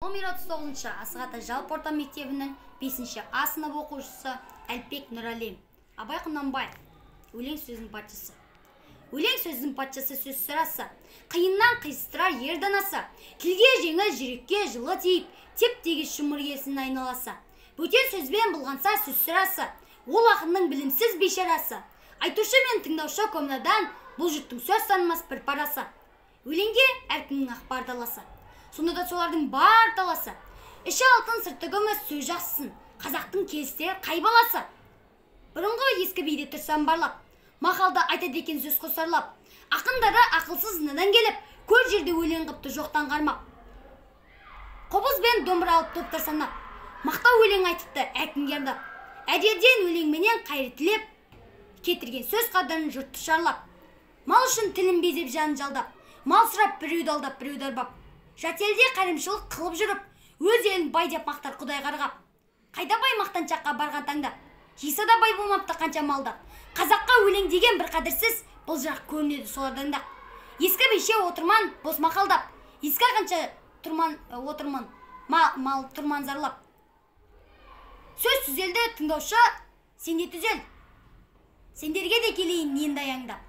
39-шы Асығата жалпы орта мектебінің 5-ші А сынып оқушысы Әлпек Нұрәлем. Абай Құнанбай. Өлең сөздің патшасы. Өлең сөздің патшасы сөз сұрасы. Қиыннан қиыстырар ер данасы. Тілге жеңіл, жүрекке жылы тиіп, теп-тегіс шымыр келсін айналасы. Бөтен сөзбен бұлғанса сөз сұрасы. Ол ақынның білімсіз бейшарасы. Айтушы мен тыңдаушы комнадан бұл жұрттың сөз танымас бір парасы. Өлеңге әркімнің ақпар даласы. Сонда да солардың бар таласы. Іші алтын сырты күміс сөз жақсысын. Қазақтың келістері қай баласы. Бұрынғы ескі биде тұрсам барлап, мақалда айтады екен сөз қосарлап. Ақындары ақылсыз надан келіп, көл жерде өлең қыпты жоқтан қармап. Қобыз бен домбыра алып топтар санап, мақтау өлең айтыпты әркімге арнап. Әдерден өлеңменен қайыр тілеп, кетірген сөз қадірін жұртты шарлап. Мал үшін тілін безеп жанын жалдап, мал сұрап біреуді алдап біреуді арбап. Жат елде қайырымшылық қылып жүріп, өз елін бай деп мақтар Құдай қарғап. Қайда бай мақтаншаққа барған таңда, жиса да бай болмапты қанша малдап. Қазаққа өлең деген бір қадірсіз, бұл жақ көрінеді солардан да. Ескі бейше отырман бос мақалдап, ескі қанша тұрман отырман мал тұрман зарлап. Сөз түзелді тыңдаушы, сенде түзел. Сендерге де келейін енді аяңдап.